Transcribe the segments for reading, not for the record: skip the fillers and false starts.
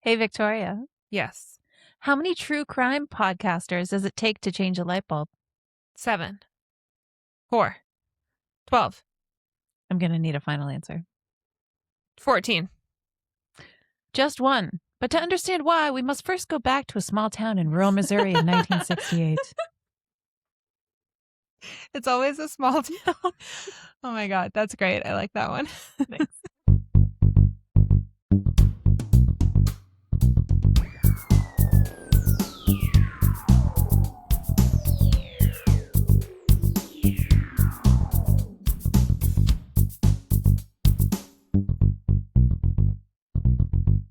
Hey, Victoria. Yes. How many true crime podcasters does it take to change a light bulb? 7. 4. 12. I'm going to need a final answer. 14. Just one. But to understand why, we must first go back to a small town in rural Missouri in 1968. It's always a small town. Oh my God. That's great. I like that one. Thanks.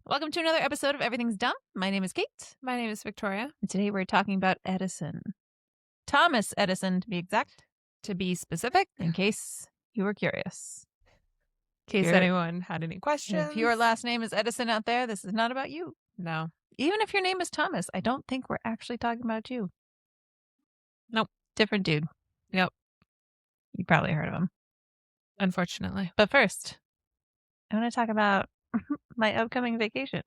Welcome to another episode of Everything's Dumb. My name is Kate. My name is Victoria. And today we're talking about Edison. Thomas Edison, to be exact. To be specific, in case you were curious. In case anyone had any questions. If your last name is Edison out there, this is not about you. No. Even if your name is Thomas, I don't think we're actually talking about you. Nope. Different dude. Yep. You probably heard of him. Unfortunately. But first, I want to talk about my upcoming vacation.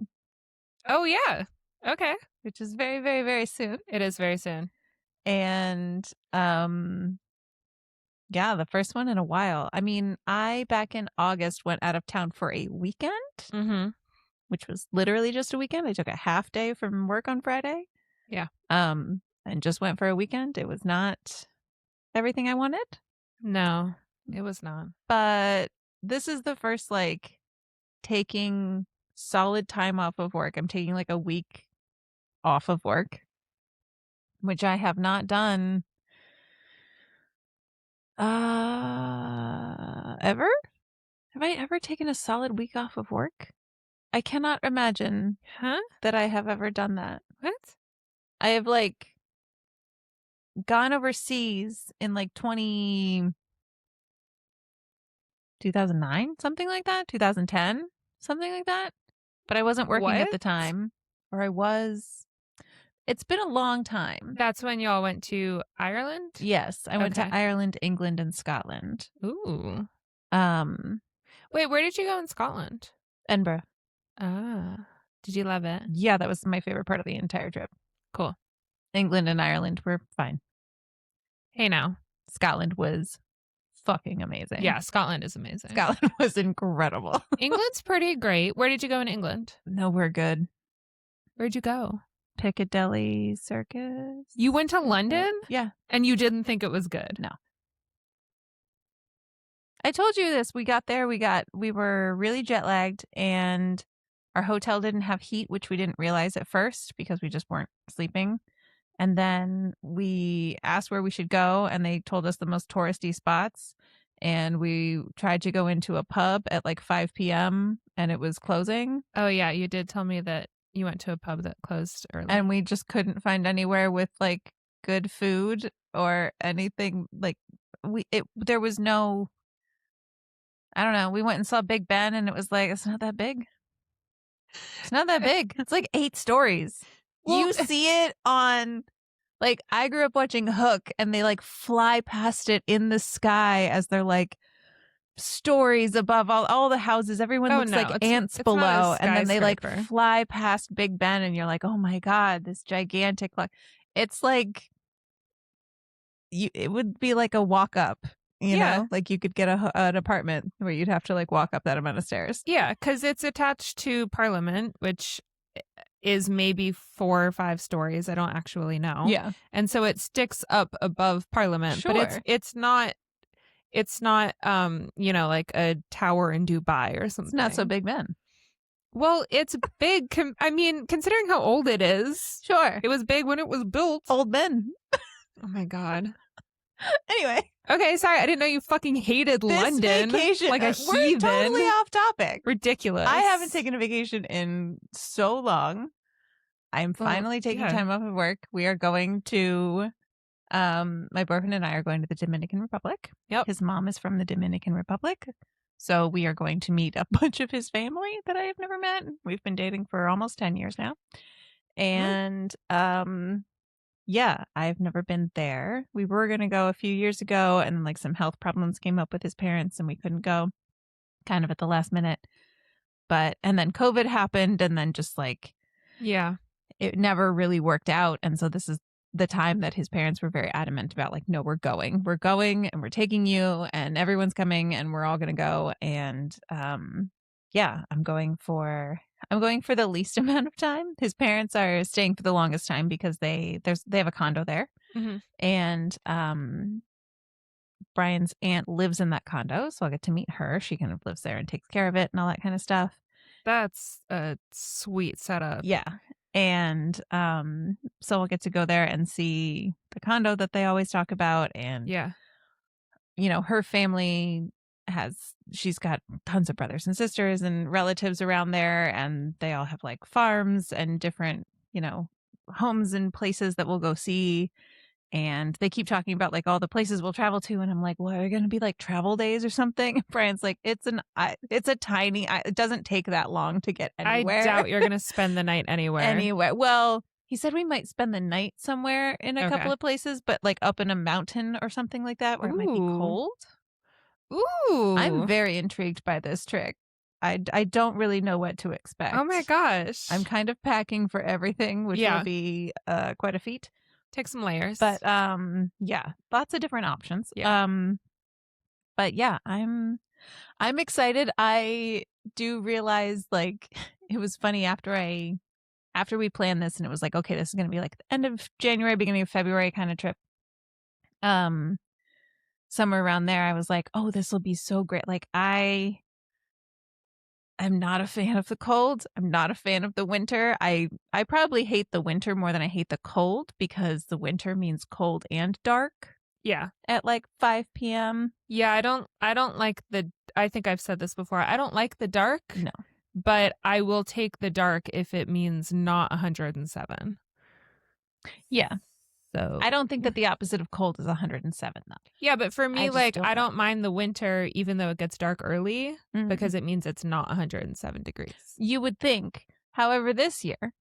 Oh, yeah. Okay. Which is very, very, very soon. It is very soon. And, yeah, the first one in a while. I mean, I, back in August, went out of town for a weekend, which was literally just a weekend. I took a half day from work on Friday. Yeah. And just went for a weekend. It was not everything I wanted. No, it was not. But this is the first, taking solid time off of work. I'm taking a week off of work, which I have not done ever. Have I ever taken a solid week off of work? I cannot imagine that I have ever done that. What? I have gone overseas in 2009, something like that, 2010, something like that. But I wasn't working at the time, or I was. It's been a long time. That's when y'all went to Ireland? Yes, I went to Ireland, England, and Scotland. Ooh. Wait, where did you go in Scotland? Edinburgh. Ah. Did you love it? Yeah, that was my favorite part of the entire trip. Cool. England and Ireland were fine. Hey now. Scotland was fucking amazing. Yeah, Scotland is amazing. Scotland was incredible. England's pretty great. Where did you go in England? Nowhere good. Where'd you go? Piccadilly Circus. You went to London? Yeah. And you didn't think it was good? No. I told you this. We got there. We were really jet lagged, and our hotel didn't have heat, which we didn't realize at first because we just weren't sleeping. And then we asked where we should go, and they told us the most touristy spots. And we tried to go into a pub at 5 p.m. and it was closing. Oh, yeah. You did tell me that you went to a pub that closed early. And we just couldn't find anywhere with good food or anything. There was no, I don't know. We went and saw Big Ben, and it was it's not that big. It's not that big. It's 8 stories. Well, you see it on, I grew up watching Hook, and they fly past it in the sky as they're stories above all the houses. Everyone looks like ants below, and then they fly past Big Ben, and you're oh my God, this gigantic, it's it would be a walk up. You know, you could get an apartment where you'd have to walk up that amount of stairs. Yeah, because it's attached to Parliament, which is maybe 4 or 5 stories. I don't actually know. Yeah. And so it sticks up above Parliament. Sure. But it's not a tower in Dubai or something. It's not so Big Ben. Well, it's big. Considering how old it is. Sure. It was big when it was built. Old Ben. Oh my God. Anyway. Okay, sorry. I didn't know you fucking hated London. Vacation, like a heathen. We're totally off topic. Ridiculous. I haven't taken a vacation in so long. I'm finally taking time off of work. We are going to, my boyfriend and I are going to the Dominican Republic. Yep. His mom is from the Dominican Republic. So we are going to meet a bunch of his family that I have never met. We've been dating for almost 10 years now. And, yeah, I've never been there. We were going to go a few years ago, and some health problems came up with his parents, and we couldn't go kind of at the last minute. And then COVID happened, and then just Yeah. It never really worked out. And so this is the time that his parents were very adamant about, like, no, we're going and we're taking you and everyone's coming and we're all going to go. And yeah, I'm going for the least amount of time. His parents are staying for the longest time because they have a condo there. Mm-hmm. And Brian's aunt lives in that condo, so I'll get to meet her. She kind of lives there and takes care of it and all that kind of stuff. That's a sweet setup. Yeah. And so I'll get to go there and see the condo that they always talk about. And, Yeah. you know, her family she's got tons of brothers and sisters and relatives around there. And they all have like farms and different, you know, homes and places that we'll go see. And they keep talking about like all the places we'll travel to. And I'm like, well, are there going to be like travel days or something? Brian's like, it's a tiny, it doesn't take that long to get anywhere. I doubt you're going to spend the night anywhere. Anywhere. Well, he said we might spend the night somewhere in a couple Okay. of places, but like up in a mountain or something like that where it might be Ooh. cold. Ooh. I'm very intrigued by this trick. I don't really know what to expect. Oh my gosh. I'm kind of packing for everything, which will be quite a feat. Take some layers. But yeah, lots of different options. Yeah. But yeah, I'm excited. I do realize, like, it was funny after we planned this and it was like, okay, this is going to be like the end of January, beginning of February kind of trip. Somewhere around there, I was like, oh, this will be so great. Like, I'm not a fan of the cold. I'm not a fan of the winter. I probably hate the winter more than I hate the cold because the winter means cold and dark. Yeah. At like 5 p.m. Yeah, I don't like I think I've said this before. I don't like the dark. No. But I will take the dark if it means not 107. Yeah. So I don't think that the opposite of cold is 107 though. Yeah, but for me, I don't know. mind the winter even though it gets dark early because it means it's not 107 degrees. You would think. However, this year,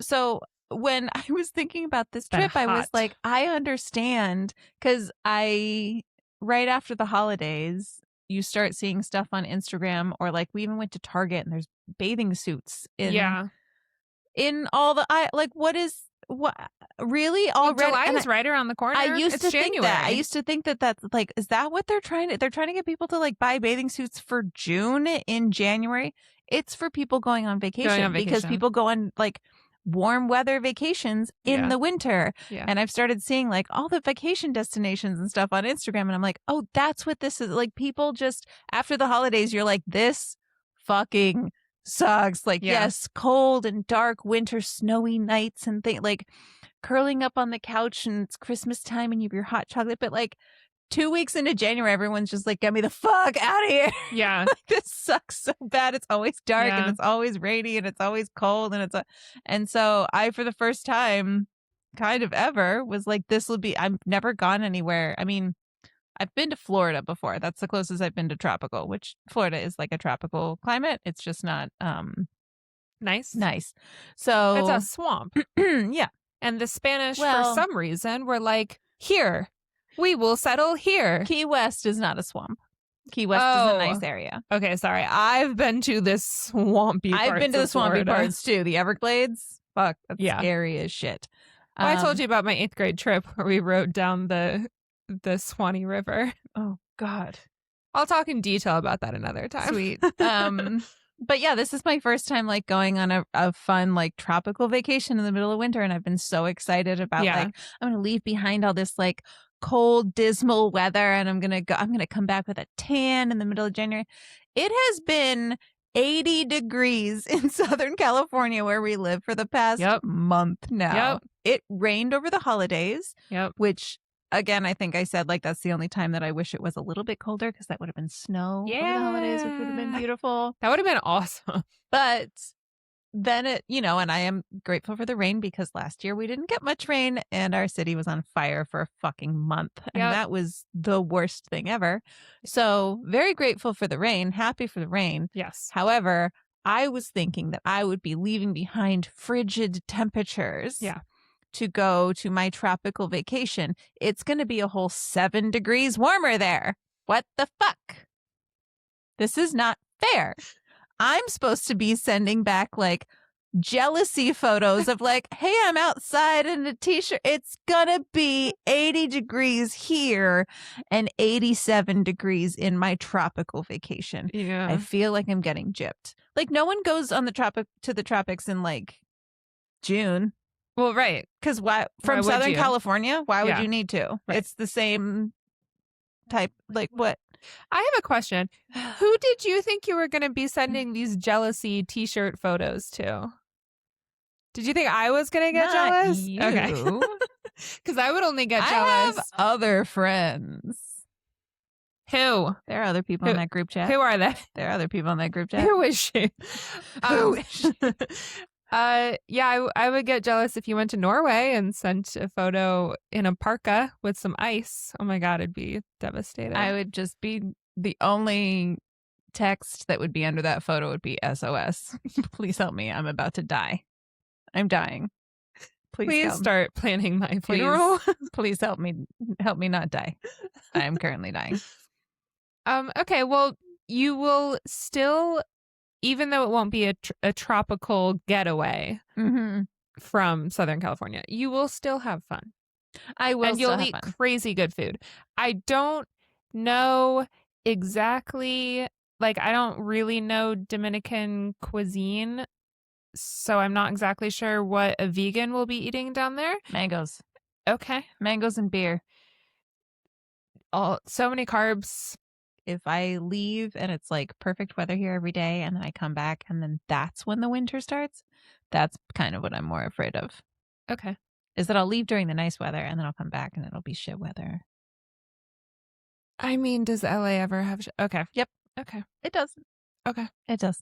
so when I was thinking about this trip, I was like, I understand because right after the holidays, you start seeing stuff on Instagram or like we even went to Target and there's bathing suits in all the what really already? July is right around the corner. I used it's to January. think that. I used to think that that's like, is that what they're trying to get people to like buy bathing suits for June in January? It's for people going on vacation because people go on like warm weather vacations in the winter. Yeah. And I've started seeing like all the vacation destinations and stuff on Instagram. And I'm like, oh, that's what this is. Like people just after the holidays, you're like, this fucking sucks. Like, yes, cold and dark winter, snowy nights and things like curling up on the couch and it's Christmas time and you have your hot chocolate. But like 2 weeks into January, everyone's just like, get me the fuck out of here. Yeah. Like, this sucks so bad. It's always dark and it's always rainy and it's always cold. And so I, for the first time kind of ever, was like, I've never gone anywhere. I mean, I've been to Florida before. That's the closest I've been to tropical, which Florida is like a tropical climate. It's just not nice. So it's a swamp. Yeah. And the Spanish, for some reason, were like, here, we will settle here. Key West is not a swamp. Key West is a nice area. Okay, sorry. I've been to this swampy parts. I've been to the swampy Florida. parts too. The Everglades. Fuck, that's scary as shit. Well, I told you about my 8th grade trip where we rode down the Swanee River. Oh, God. I'll talk in detail about that another time. Sweet. But yeah, this is my first time like going on a fun like tropical vacation in the middle of winter. And I've been so excited about like, I'm going to leave behind all this like cold, dismal weather. And I'm going to come back with a tan in the middle of January. It has been 80 degrees in Southern California where we live for the past month now. It rained over the holidays, which again, I think I said like that's the only time that I wish it was a little bit colder because that would have been snow over the holidays, which would have been beautiful. That would have been awesome. But then and I am grateful for the rain because last year we didn't get much rain and our city was on fire for a fucking month. And that was the worst thing ever. So very grateful for the rain, happy for the rain. Yes. However, I was thinking that I would be leaving behind frigid temperatures. Yeah. To go to my tropical vacation. It's going to be a whole 7 degrees warmer there. What the fuck? This is not fair. I'm supposed to be sending back like jealousy photos of like, hey, I'm outside in a t-shirt. It's gonna be 80 degrees here and 87 degrees in my tropical vacation. Yeah. I feel like I'm getting gypped. Like no one goes on the tropics in like June. Well, right. Because Why from would Southern you? California, why would Yeah. you need to? Right. It's the same type. Like what? I have a question. Who did you think you were going to be sending these jealousy t-shirt photos to? Did you think I was going to get Not jealous? you. Okay. Because I would only get I jealous. have other friends. Who? There are other people in that group chat. Who are they? There are other people in that group chat. Who is she? Who is she? Yeah, I would get jealous if you went to Norway and sent a photo in a parka with some ice. Oh my God, it'd be devastated. I would just be the only text that would be under that photo would be SOS. Please help me. I'm about to die. I'm dying. Please start planning my funeral. Please help me. Help me not die. I am currently dying. Okay, well, you will still, even though it won't be a tropical getaway from Southern California, you will still have fun. I will, and you'll eat crazy good food. I don't know exactly, like I don't really know Dominican cuisine, so I'm not exactly sure what a vegan will be eating down there. Mangoes. Okay. Mangoes and beer. So many carbs. If I leave and it's like perfect weather here every day and then I come back and then that's when the winter starts, that's kind of what I'm more afraid of. Okay. Is that I'll leave during the nice weather and then I'll come back and it'll be shit weather. I mean, does LA ever have okay. Yep. Okay. It does. Okay. It does.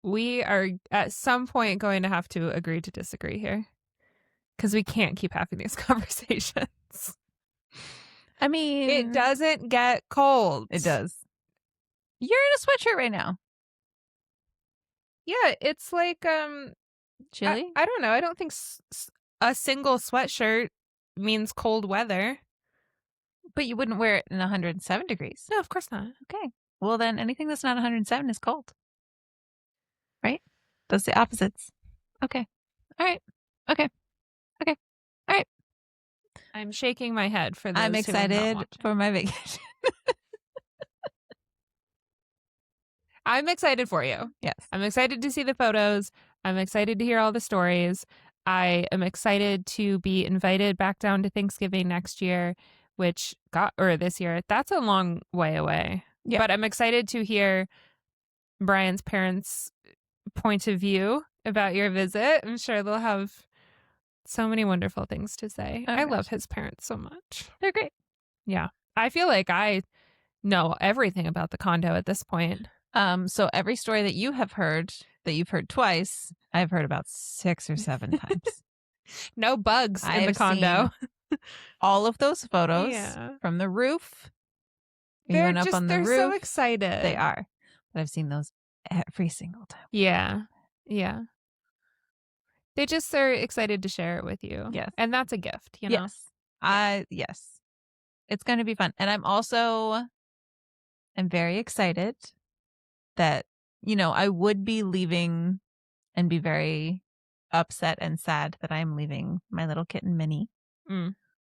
We are at some point going to have to agree to disagree here because we can't keep having these conversations. I mean, it doesn't get cold. It does. You're in a sweatshirt right now. Yeah, it's like chilly. I don't know. I don't think a single sweatshirt means cold weather. But you wouldn't wear it in 107 degrees. No, of course not. Okay. Well, then anything that's not 107 is cold. Right? Those are the opposites. Okay. All right. Okay. Okay. All right. I'm shaking my head for those I'm excited for my vacation. I'm excited for you. Yes. I'm excited to see the photos. I'm excited to hear all the stories. I am excited to be invited back down to Thanksgiving next year, this year. That's a long way away. Yeah. But I'm excited to hear Brian's parents' point of view about your visit. I'm sure they'll have so many wonderful things to say. I love his parents so much. They're great. Yeah. I feel like I know everything about the condo at this point. So every story that you have heard, that you've heard twice, I've heard about 6 or 7 times. No bugs in the condo. All of those photos from the roof. They're so excited. They are. But I've seen those every single time. Yeah. Yeah. They're excited to share it with you. Yes. And that's a gift, you know? Yes. Yes. It's going to be fun. And I'm very excited that, I would be leaving and be very upset and sad that I'm leaving my little kitten, Minnie.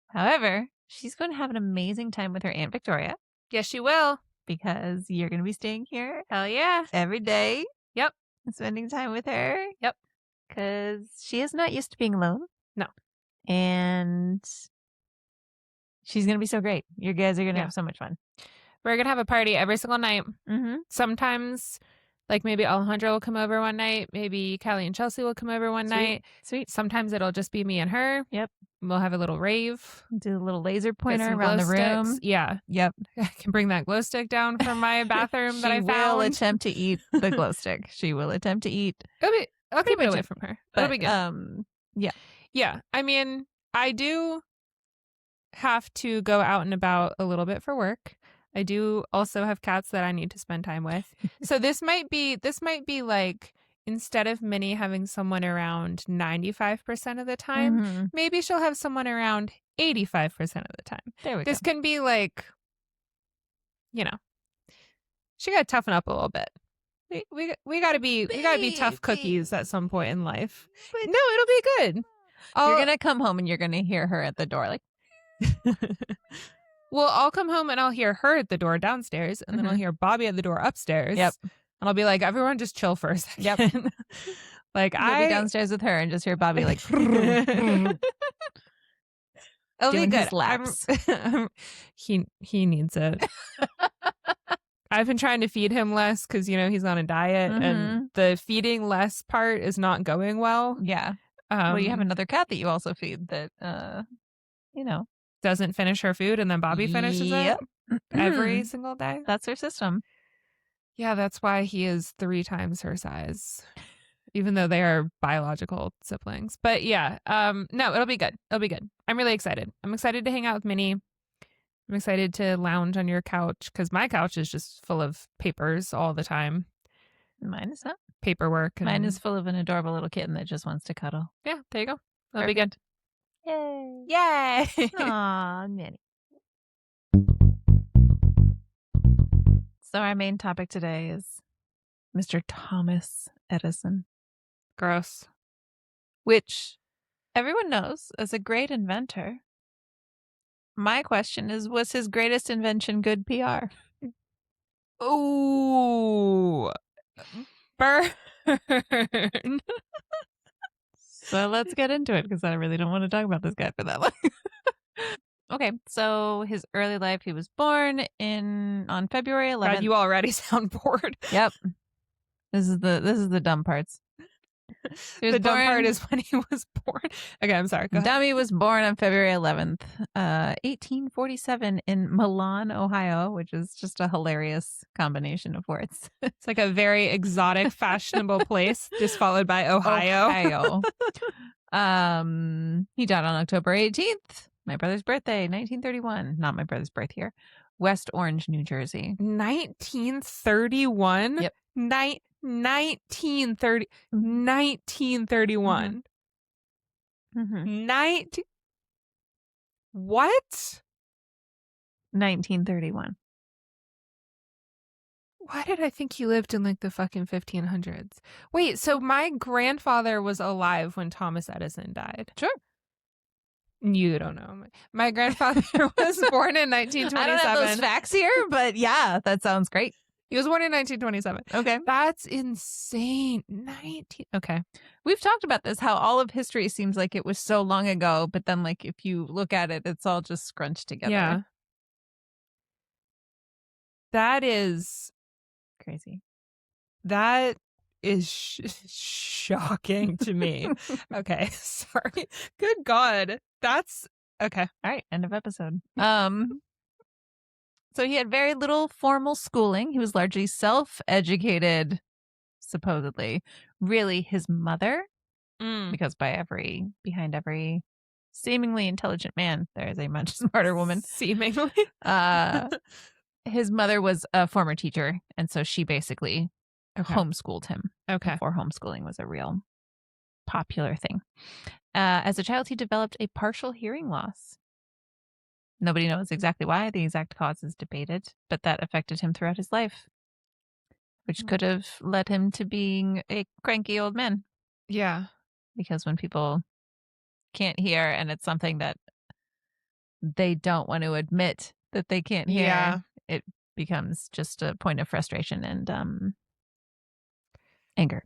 However, she's going to have an amazing time with her Aunt Victoria. Yes, she will. Because you're going to be staying here. Hell yeah. Every day. Yep. And spending time with her. Yep. Because she is not used to being alone. No. And she's going to be so great. You guys are going to have so much fun. We're going to have a party every single night. Mm-hmm. Sometimes, like maybe Alejandra will come over one night. Maybe Callie and Chelsea will come over one night. Sweet. Sometimes it'll just be me and her. Yep. We'll have a little rave. Do a little laser pointer around the room. Sticks. Yeah. Yep. I can bring that glow stick down from my bathroom that I found. She will attempt to eat the glow stick. She will attempt to eat. I'll keep it away from her. But, it'll be good. Yeah. Yeah. I mean, I do have to go out and about a little bit for work. I do also have cats that I need to spend time with. So this might be like, instead of Minnie having someone around 95% of the time, maybe she'll have someone around 85% of the time. There we go. This can be like, she got to toughen up a little bit. We gotta be tough cookies at some point in life. But No, it'll be good. you're gonna come home and you're gonna hear her at the door, like. Well, I'll come home and I'll hear her at the door downstairs, and then I'll hear Bobby at the door upstairs. Yep. And I'll be like, everyone just chill for a second. Yep. Like You'll be downstairs with her and just hear Bobby like. It'll doing be good. his laps. He needs it. I've been trying to feed him less because, he's on a diet, and the feeding less part is not going well. Yeah. Well, you have another cat that you also feed that, doesn't finish her food, and then Bobby finishes it every single day. That's her system. Yeah, that's why he is 3 times her size, even though they are biological siblings. But yeah, no, it'll be good. It'll be good. I'm really excited. I'm excited to hang out with Minnie. I'm excited to lounge on your couch because my couch is just full of papers all the time. Mine is not. Paperwork. Mine is full of an adorable little kitten that just wants to cuddle. Yeah, there you go. That'll be good. Yay. Yay. Aw, Minnie. So our main topic today is Mr. Thomas Edison. Gross. Which everyone knows as a great inventor. My question is, was his greatest invention good PR? Ooh. Burn. So let's get into it because I really don't want to talk about this guy for that long. Okay, so his early life, he was born on February 11th. God, you already sound bored. Yep. This is the dumb parts. The dumb part is when he was born. Okay, I'm sorry. Go ahead. Dummy was born on February 11th, 1847 in Milan, Ohio, which is just a hilarious combination of words. It's like a very exotic, fashionable place, just followed by Ohio. He died on October 18th, my brother's birthday, 1931. Not my brother's birth year. West Orange, New Jersey. 1931? Yep. 1931. What? 1931. Why did I think he lived in like the fucking 1500s? Wait, so my grandfather was alive when Thomas Edison died. Sure. You don't know. My grandfather was born in 1927. I don't have those facts here, but yeah, that sounds great. He was born in 1927. Okay. That's insane. Okay. We've talked about this, how all of history seems like it was so long ago, but then like if you look at it, it's all just scrunched together. Yeah. That is crazy. That is shocking to me. Okay. Sorry. Good God. That's okay. All right. End of episode. So he had very little formal schooling. He was largely self-educated, supposedly. Really, his mother, because behind every seemingly intelligent man, there is a much smarter woman. Seemingly. His mother was a former teacher, and so she basically homeschooled him. Okay. Before homeschooling was a real popular thing. As a child, he developed a partial hearing loss. Nobody knows exactly why. The exact cause is debated, but that affected him throughout his life, which could have led him to being a cranky old man. Yeah. Because when people can't hear and it's something that they don't want to admit that they can't hear, it becomes just a point of frustration and anger.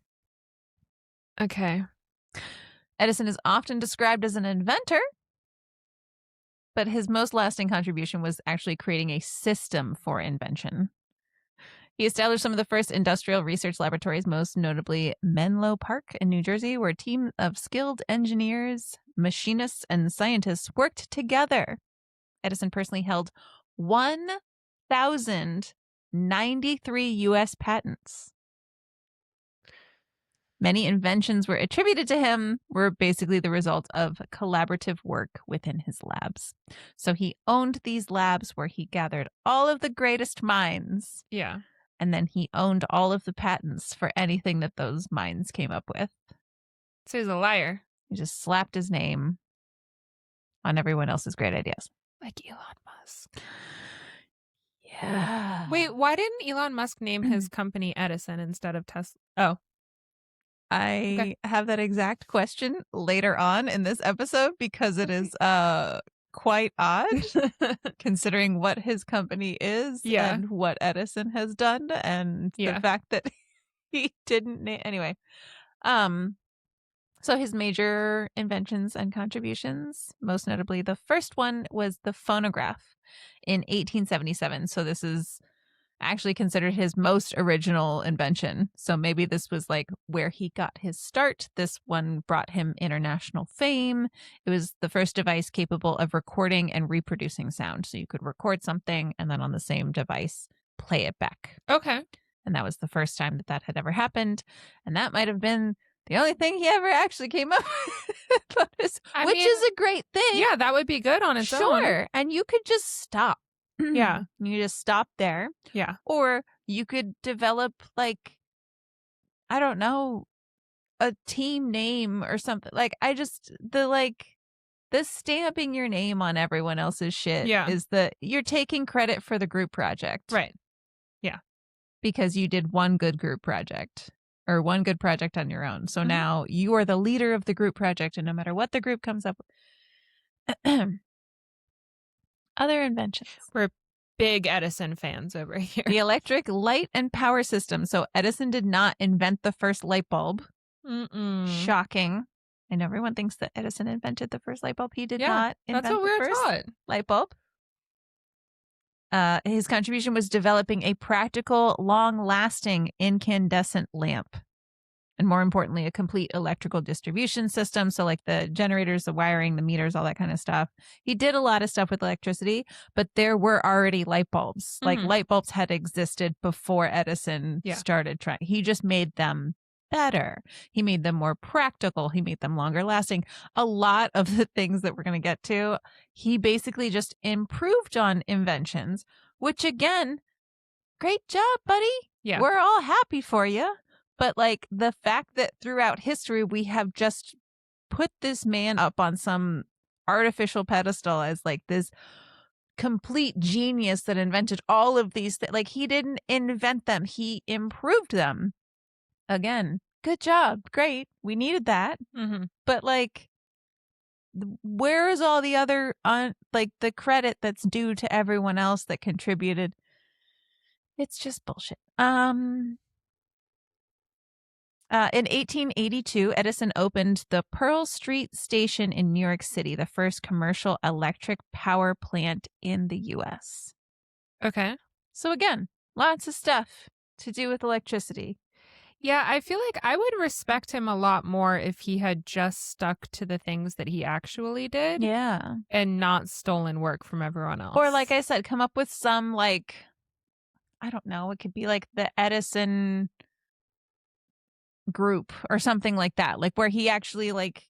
Okay. Edison is often described as an inventor, but his most lasting contribution was actually creating a system for invention. He established some of the first industrial research laboratories, most notably Menlo Park in New Jersey, where a team of skilled engineers, machinists, and scientists worked together. Edison personally held 1,093 U.S. patents. Many inventions were attributed to him were basically the result of collaborative work within his labs. So he owned these labs where he gathered all of the greatest minds. Yeah. And then he owned all of the patents for anything that those minds came up with. So he's a liar. He just slapped his name on everyone else's great ideas. Like Elon Musk. Yeah. Wait, why didn't Elon Musk name his company Edison instead of Tesla? Oh, okay. I have that exact question later on in this episode because it is quite odd considering what his company is Yeah. and what Edison has done and the Yeah. fact that he didn't name anyway. So his major inventions and contributions, most notably the first one was the phonograph in 1877. So this is actually considered his most original invention. So maybe this was like where he got his start. This one brought him international fame. It was the first device capable of recording and reproducing sound. So you could record something and then on the same device play it back. Okay. And that was the first time that had ever happened. And that might have been the only thing he ever actually came up with, which is a great thing. Yeah, that would be good on its own. Sure. And you could just stop. Yeah. You just stop there. Yeah. Or you could develop, like, I don't know, a team name or something. Like, the stamping your name on everyone else's shit is you're taking credit for the group project. Right. Yeah. Because you did one good group project or one good project on your own. So now you are the leader of the group project, and no matter what the group comes up with. Other inventions. We're big Edison fans over here. The electric light and power system. So Edison did not invent the first light bulb. Shocking. I know everyone thinks that Edison invented the first light bulb. He did not invent that's what we're the first taught. light bulb. His contribution was developing a practical, long-lasting incandescent lamp. And more importantly, a complete electrical distribution system. So like the generators, the wiring, the meters, all that kind of stuff. He did a lot of stuff with electricity, but there were already light bulbs. Like light bulbs had existed before Edison started trying. He just made them better. He made them more practical. He made them longer lasting. A lot of the things that we're going to get to, he basically just improved on inventions, which again, great job, buddy. Yeah. We're all happy for you. But like the fact that throughout history, we have just put this man up on some artificial pedestal as like this complete genius that invented all of these things. Like he didn't invent them. He improved them. Again, good job. Great. We needed that. But like, where is all the other, like the credit that's due to everyone else that contributed? It's just bullshit. In 1882, Edison opened the Pearl Street Station in New York City, the first commercial electric power plant in the U.S. Okay. So again, lots of stuff to do with electricity. Yeah, I feel like I would respect him a lot more if he had just stuck to the things that he actually did. Yeah. And not stolen work from everyone else. Or like I said, come up with some like, I don't know, it could be like the Edison group or something like that, like where he actually like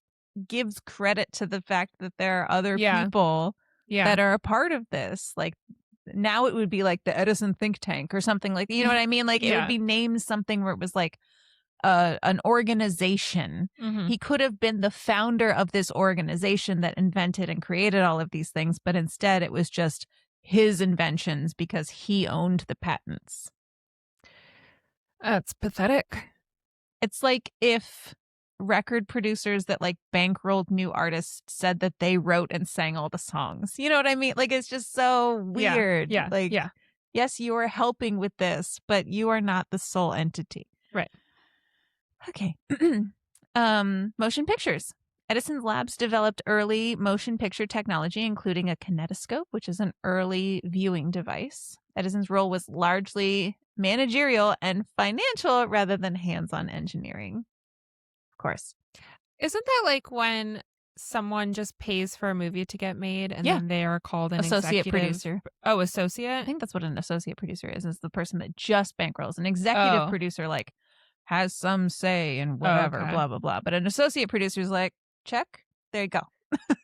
gives credit to the fact that there are other people that are a part of this. Like now it would be like the Edison think tank or something like, you know what I mean? Like it would be named something where it was like an organization. He could have been the founder of this organization that invented and created all of these things, but instead it was just his inventions because he owned the patents. That's pathetic. It's like if record producers that like bankrolled new artists said that they wrote and sang all the songs. You know what I mean? Like it's just so weird. Yeah. Like, yes, you are helping with this, but you are not the sole entity. Right. Okay. Motion pictures. Edison's labs developed early motion picture technology, including a kinetoscope, which is an early viewing device. Edison's role was largely managerial and financial rather than hands-on engineering. Of course. Isn't that like when someone just pays for a movie to get made and then they are called an associate producer? Oh, associate? I think that's what an associate producer is the person that just bankrolls. An executive producer like has some say in whatever, blah, blah, blah. But an associate producer is like, check, there you go.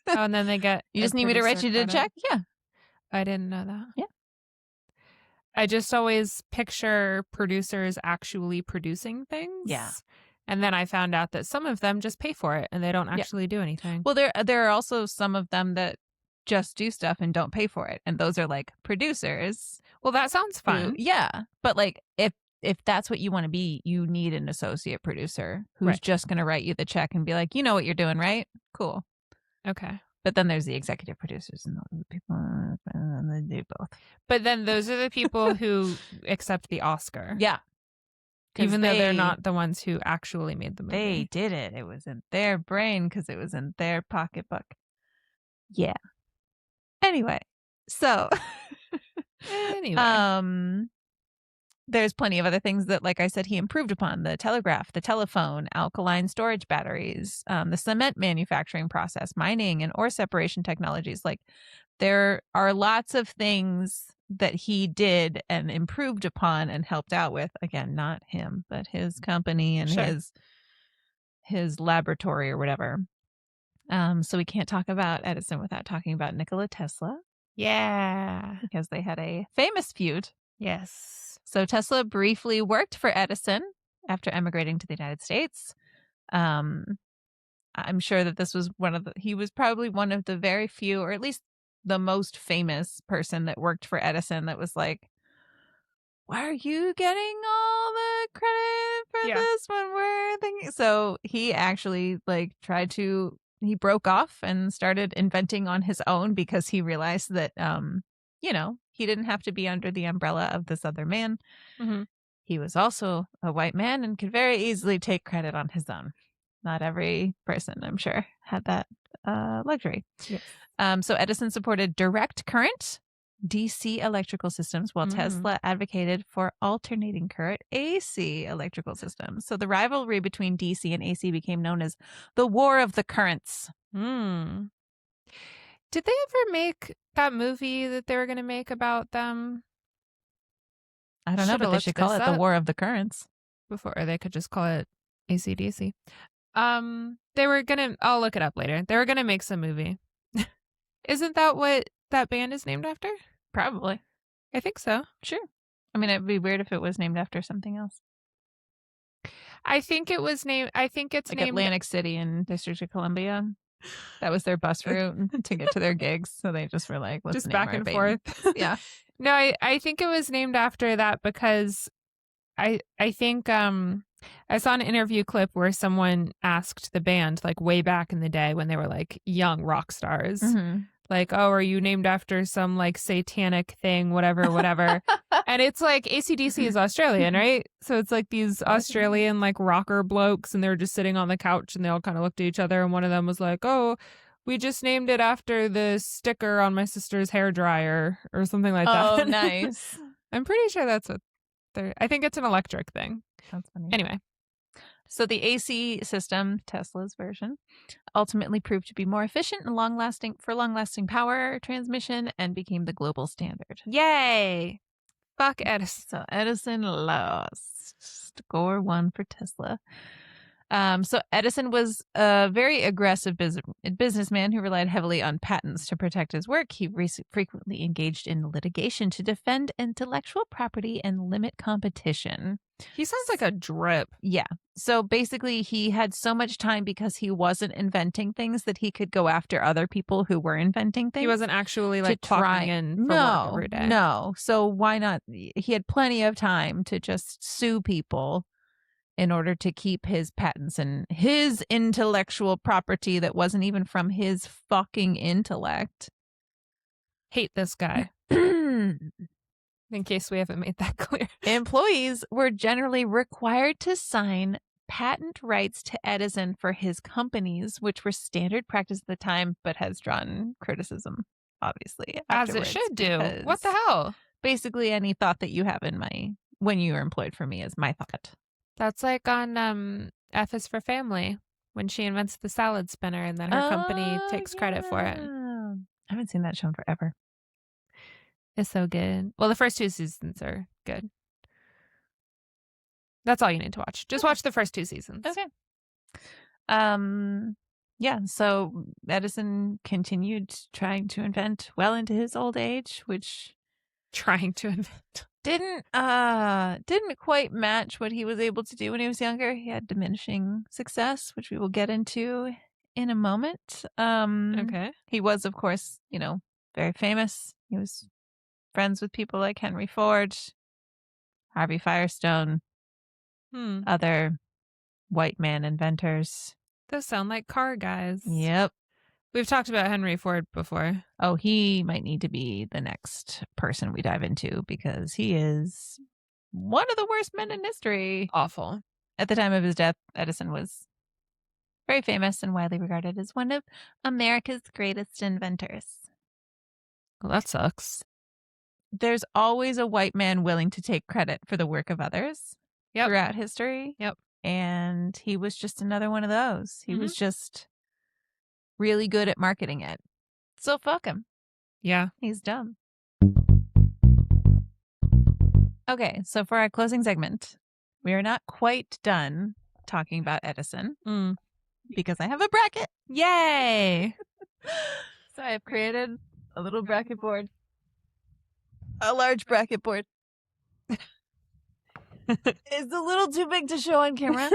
And then they get you just need me to write you a check? Yeah. I didn't know that. Yeah. I just always picture producers actually producing things. Yeah. And then I found out that some of them just pay for it and they don't actually do anything. Well, there are also some of them that just do stuff and don't pay for it. And those are like producers. Well, that sounds fun. Yeah, but like if that's what you want to be, you need an associate producer who's Right. just going to write you the check and be like, you know what you're doing, right? Cool. Okay. But then there's the executive producers and the people, and they do both. But then those are the people who accept the Oscar. Yeah, because Even though they're not the ones who actually made the movie. they did it. It was in their brain because it was in their pocketbook. Yeah. Anyway, so Anyway. there's plenty of other things that, like I said, he improved upon: the telegraph, the telephone, alkaline storage batteries, the cement manufacturing process, mining, and ore separation technologies. Like, there are lots of things that he did and improved upon and helped out with. Again, not him, but his company and Sure. his laboratory or whatever. So we can't talk about Edison without talking about Nikola Tesla, Yeah. because they had a famous feud. Yes. So Tesla briefly worked for Edison after emigrating to the United States. I'm sure that this was he was probably one of the very few, or at least the most famous person that worked for Edison that was like, why are you getting all the credit for this when we're thinking? So he actually he broke off and started inventing on his own, because he realized that, he didn't have to be under the umbrella of this other man. Mm-hmm. He was also a white man and could very easily take credit on his own. Not every person, I'm sure, had that luxury. Yes. So Edison supported direct current, DC electrical systems, while Tesla advocated for alternating current, AC electrical systems. So the rivalry between DC and AC became known as the War of the Currents. Did they ever make that movie that they were going to make about them? I don't know, but they should call it the War of the Currents. Or they could just call it AC/DC. They were gonna. I'll look it up later. They were gonna make some movie. Isn't that what that band is named after? Probably. I think so. Sure. I mean, it'd be weird if it was named after something else. I think it was named. I think it's like named Atlantic City in District of Columbia. That was their bus route to get to their gigs. So they just were like, let's just name back our and baby. forth. Yeah. No, I think it was named after that because I think I saw an interview clip where someone asked the band, like, way back in the day when they were like young rock stars, like, oh, are you named after some like satanic thing, whatever. And it's like AC/DC is Australian, right? So it's like these Australian like rocker blokes, and they're just sitting on the couch and they all kind of looked at each other, and one of them was like, oh, we just named it after the sticker on my sister's hairdryer or something like that. Oh, nice. I'm pretty sure that's what I think it's an electric thing. That's funny. Anyway. So the AC system, Tesla's version, ultimately proved to be more efficient and long-lasting power transmission, and became the global standard. Yay! Fuck Edison. So Edison lost. Score 1 for Tesla. So Edison was a very aggressive businessman who relied heavily on patents to protect his work. He frequently engaged in litigation to defend intellectual property and limit competition. He sounds like a drip. Yeah. So basically, he had so much time because he wasn't inventing things that he could go after other people who were inventing things. He wasn't actually like clocking in for work every day. No. So why not? He had plenty of time to just sue people in order to keep his patents and his intellectual property that wasn't even from his fucking intellect. Hate this guy. In case we haven't made that clear. Employees were generally required to sign patent rights to Edison for his companies, which were standard practice at the time, but has drawn criticism, obviously. As it should do. What the hell? Basically, any thought that you have when you are employed for me is my thought. That's like on F is for Family, when she invents the salad spinner and then her company takes credit for it. I haven't seen that show in forever. It's so good. Well, the first 2 seasons are good. That's all you need to watch. Just watch the first 2 seasons. Okay. Yeah, so Edison continued trying to invent well into his old age, which didn't quite match what he was able to do when he was younger. He had diminishing success, which we will get into in a moment. Okay. He was, of course, very famous. He was friends with people like Henry Ford, Harvey Firestone, other white man inventors. Those sound like car guys. Yep. We've talked about Henry Ford before. Oh, he might need to be the next person we dive into because he is one of the worst men in history. Awful. At the time of his death, Edison was very famous and widely regarded as one of America's greatest inventors. Well, that sucks. There's always a white man willing to take credit for the work of others throughout history. Yep. And he was just another one of those. He was just really good at marketing it. So fuck him. Yeah. He's dumb. Okay, so for our closing segment, we are not quite done talking about Edison because I have a bracket. Yay! So I have created a little bracket board. A large bracket board. It's a little too big to show on camera.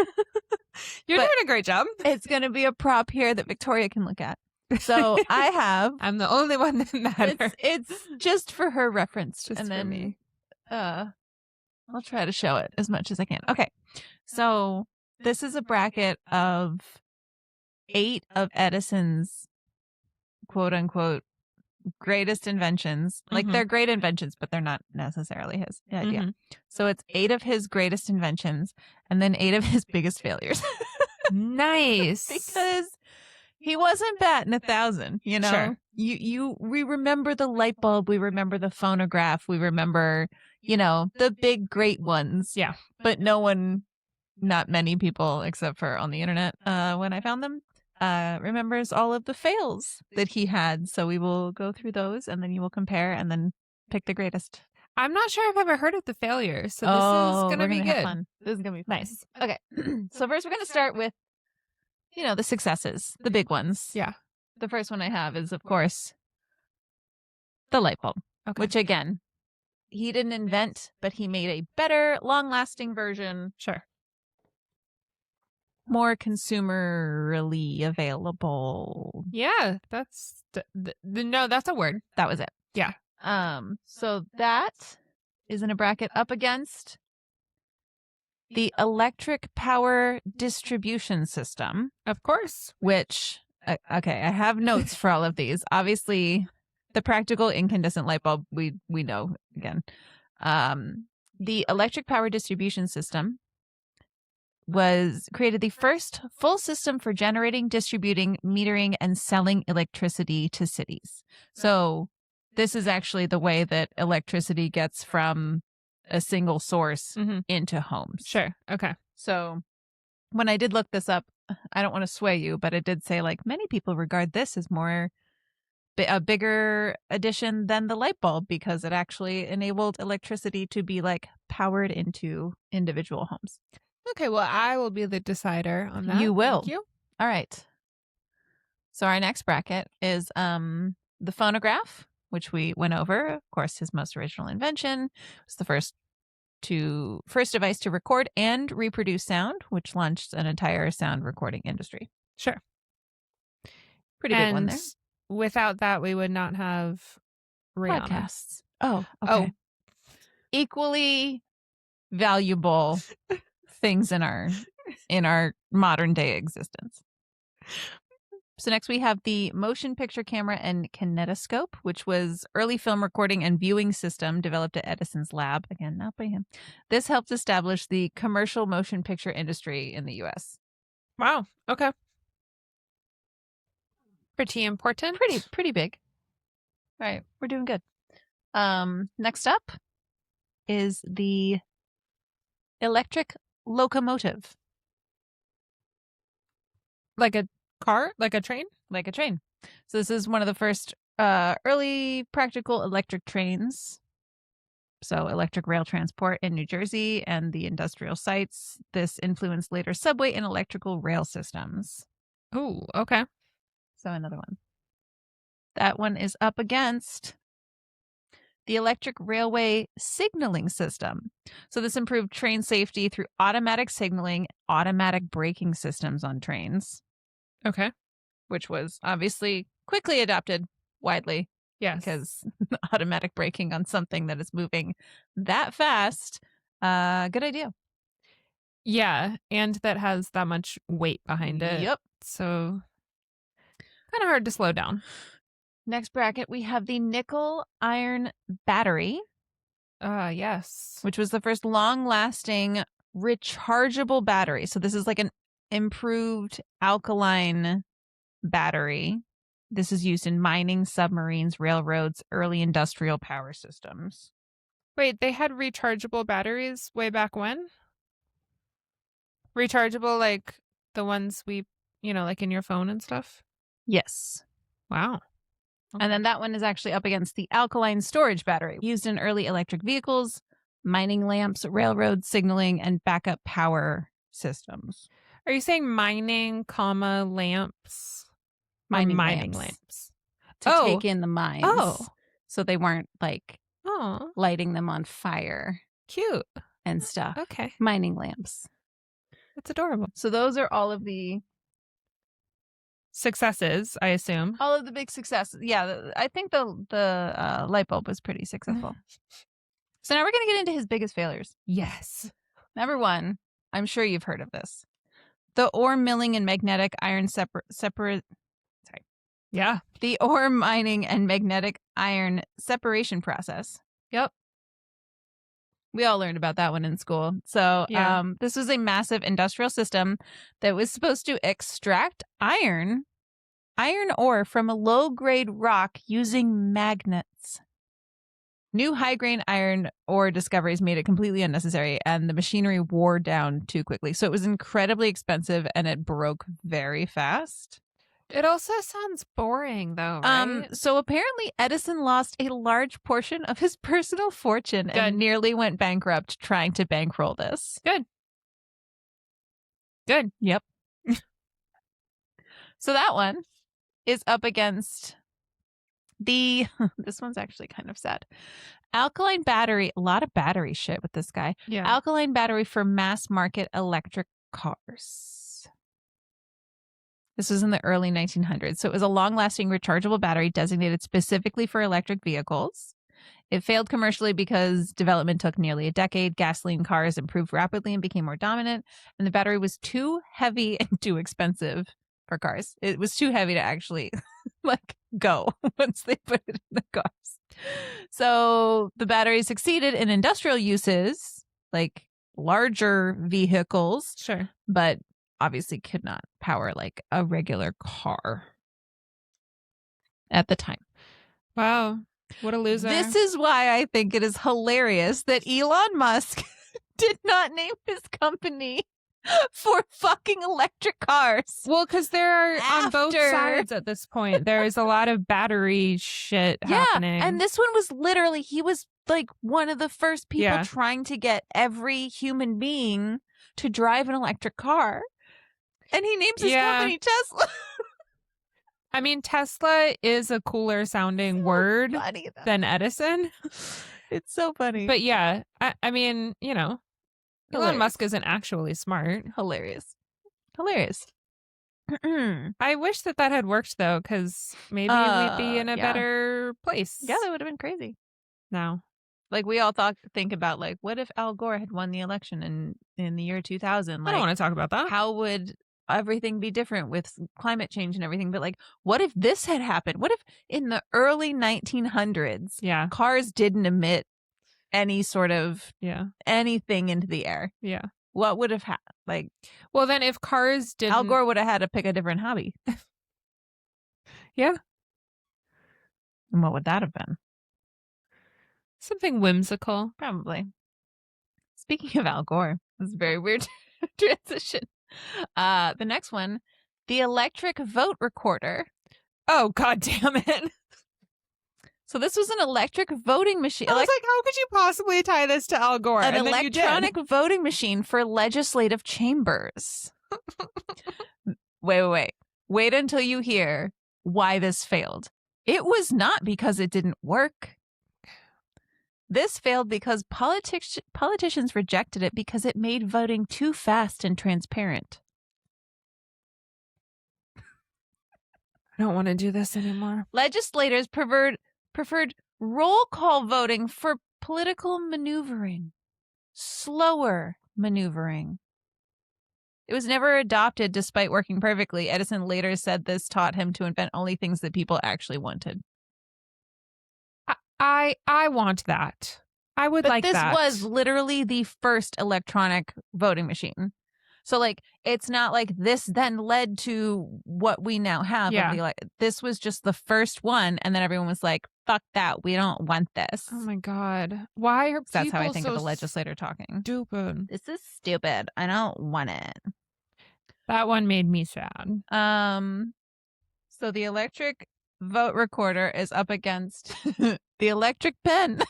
You're doing a great job. It's going to be a prop here that Victoria can look at. So I have... I'm the only one that matters. It's just for her reference. Just and for then, me. I'll try to show it as much as I can. Okay. So this is a bracket of 8 of Edison's quote unquote greatest inventions. Like they're great inventions, but they're not necessarily his idea. So it's 8 of his greatest inventions and then 8 of his biggest failures. Nice. Because he wasn't batting 1,000, you know? Sure. We remember the light bulb, we remember the phonograph, we remember, you know, the big great ones. Yeah. But not many people except for on the internet, when I found them, remembers all of the fails that he had. So we will go through those and then you will compare and then pick the greatest. I'm not sure I've ever heard of the failures, so this is going to be good. Fun. This is going to be fun. Nice. Okay. So first we're going to start with, you know, the successes, the big ones. Yeah. The first one I have is, of course, the light bulb, which again, he didn't invent, but he made a better, long-lasting version. Sure. More consumerly available. Yeah, that's no, that's a word. That was it. Yeah. So that is in a bracket up against the electric power distribution system. Of course. Which, okay, I have notes for all of these. Obviously, the practical incandescent light bulb, we know again. The electric power distribution system created the first full system for generating, distributing, metering, and selling electricity to cities. So this is actually the way that electricity gets from a single source into homes. Sure. Okay. So when I did look this up, I don't want to sway you, but it did say like many people regard this as more a bigger addition than the light bulb because it actually enabled electricity to be like powered into individual homes. Okay, well, I will be the decider on that. You will. Thank you. All right. So our next bracket is the phonograph, which we went over. Of course, his most original invention. It was the first device to record and reproduce sound, which launched an entire sound recording industry. Sure. Pretty big one there. Without that, we would not have Rihanna. Podcasts. Oh, okay. Equally valuable things in our modern day existence. So next we have the motion picture camera and kinetoscope, which was early film recording and viewing system developed at Edison's lab. Again, not by him. This helped establish the commercial motion picture industry in the U.S. Wow. Okay. Pretty important. Pretty big. All right, we're doing good. Next up is the electric locomotive. Like a car? Like a train? Like a train. So this is one of the first early practical electric trains. So electric rail transport in New Jersey and the industrial sites. This influenced later subway and electrical rail systems. Oh, okay. So another one. That one is up against the electric railway signaling system. So this improved train safety through automatic signaling, automatic braking systems on trains. Okay. Which was obviously quickly adopted widely Yes. Because automatic braking on something that is moving that fast, good idea. Yeah, and that has that much weight behind it. Yep. So kind of hard to slow down. Next bracket, we have the nickel iron battery, Yes. which was the first long-lasting rechargeable battery. So this is like an improved alkaline battery. This is used in mining, submarines, railroads, early industrial power systems. Wait, they had rechargeable batteries way back when? Rechargeable like the ones we, like in your phone and stuff? Yes. Wow. And then that one is actually up against the alkaline storage battery used in early electric vehicles, mining lamps, railroad signaling, and backup power systems. Are you saying mining, lamps? Mining lamps. To take in the mines. Oh. So they weren't like Oh, lighting them on fire cute. and stuff. Okay. Mining lamps. That's adorable. So those are all of the Successes, I assume. all of the big successes. Yeah, I think the light bulb was pretty successful. So now we're going to get into his biggest failures. Yes. Number one, I'm sure you've heard of this. The ore milling and magnetic iron Yeah. The ore mining and magnetic iron separation process. Yep. We all learned about that one in school. So Yeah. this was a massive industrial system that was supposed to extract iron ore from a low-grade rock using magnets. New high-grade iron ore discoveries made it completely unnecessary, and the machinery wore down too quickly. So it was incredibly expensive, and it broke very fast. It also sounds boring, though, right? So apparently Edison lost a large portion of his personal fortune and nearly went bankrupt trying to bankroll this. Good. Yep. So that one is up against this one's actually kind of sad. Alkaline battery, a lot of battery shit with this guy. Yeah. Alkaline battery for mass market electric cars. This was in the early 1900s. So it was a long-lasting rechargeable battery designated specifically for electric vehicles. It failed commercially because development took nearly a decade. Gasoline cars improved rapidly and became more dominant. And the battery was too heavy and too expensive for cars. It was too heavy to actually go once they put it in the cars. So the battery succeeded in industrial uses, like larger vehicles. Sure. But obviously could not power like a regular car at the time. Wow. What a loser. This is why I think it is hilarious that Elon Musk did not name his company for fucking electric cars. Well, because there are on both sides at this point. There is a lot of battery shit happening. And this one was literally, he was like one of the first people trying to get every human being to drive an electric car. And he names his company Tesla. I mean, Tesla is a cooler sounding word than Edison. It's so funny. But yeah, I mean, Elon Musk isn't actually smart. Hilarious. I wish that had worked, though, because maybe we'd be in a better place. Yeah, that would have been crazy. Now. Like, we all think about, like, what if Al Gore had won the election in the year 2000? Like, I don't want to talk about that. How would everything be different with climate change and everything? But, like, what if this had happened? What if in the early 1900s, cars didn't emit any sort of anything into the air? Yeah. What would have happened? Like, well, then if cars didn't... Al Gore would have had to pick a different hobby. Yeah. And what would that have been? Something whimsical. Probably. Speaking of Al Gore, this is a very weird transition. The next one, the electric vote recorder. Oh, God damn it. So this was an electric voting machine. I was like, how could you possibly tie this to Al Gore? An electronic voting machine for legislative chambers. Wait until you hear why this failed. It was not because it didn't work. This failed because politicians rejected it because it made voting too fast and transparent. I don't want to do this anymore. Legislators preferred preferred roll call voting for political maneuvering, slower maneuvering. It was never adopted despite working perfectly. Edison later said this taught him to invent only things that people actually wanted. I want that. I would but like this that. was literally the first electronic voting machine. So, like, it's not like this then led to what we now have. Yeah. This was just the first one, and then everyone was like, fuck that, we don't want this. Oh my God. Why are people That's how I think so of the legislator talking. stupid? This is stupid. I don't want it. That one made me sad. So the electric vote recorder is up against the electric pen.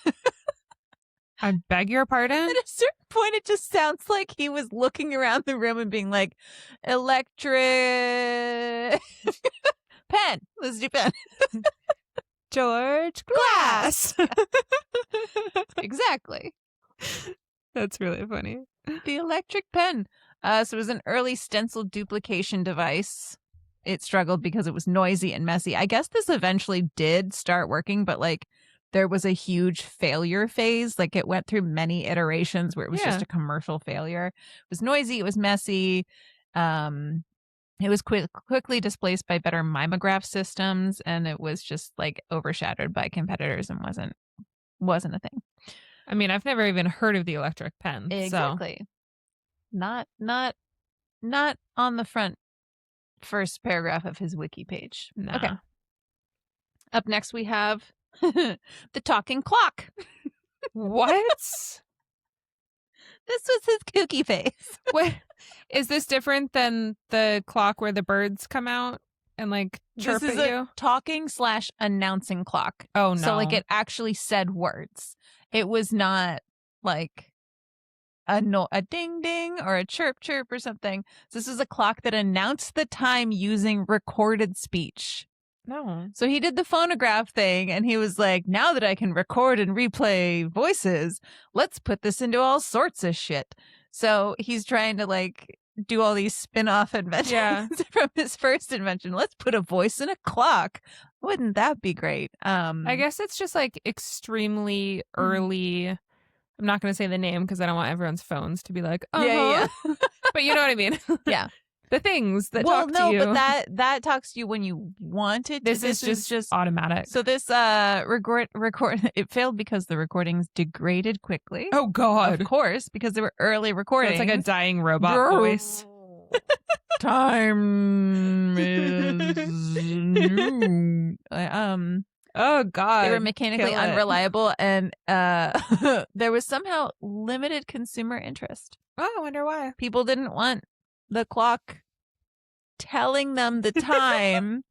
I beg your pardon? At a certain point, it just sounds like he was looking around the room and being like, electric pen. Let's do pen. George Glass. Exactly. That's really funny. The electric pen. So it was an early stencil duplication device. It struggled because it was noisy and messy. I guess this eventually did start working, but like there was a huge failure phase. Like it went through many iterations where it was just a commercial failure. It was noisy. It was messy. It was quickly displaced by better mimeograph systems, and it was just like overshadowed by competitors and wasn't a thing. I mean, I've never even heard of the electric pen. Exactly. So. Not on the first paragraph of his wiki page. Nah. Okay. Up next we have the talking clock. What? This was his kooky face. Wait, is this different than the clock where the birds come out and like chirp this is at a you? talking/announcing clock. Oh no. So like it actually said words. It was not like a ding ding or a chirp chirp or something. So this is a clock that announced the time using recorded speech. No. So he did the phonograph thing and he was like, now that I can record and replay voices, let's put this into all sorts of shit. So he's trying to like do all these spin-off inventions from his first invention. Let's put a voice in a clock. Wouldn't that be great? I guess it's just like extremely early. I'm not going to say the name because I don't want everyone's phones to be like, yeah. But you know what I mean? Yeah. The things that talk to you. But that talks to you when you want it. This is just automatic. So this record it failed because the recordings degraded quickly. Oh God. Of course, because they were early recordings. So it's like a dying robot voice. Time is new. Oh God. They were mechanically unreliable and there was somehow limited consumer interest. Oh, I wonder why. People didn't want the clock telling them the time.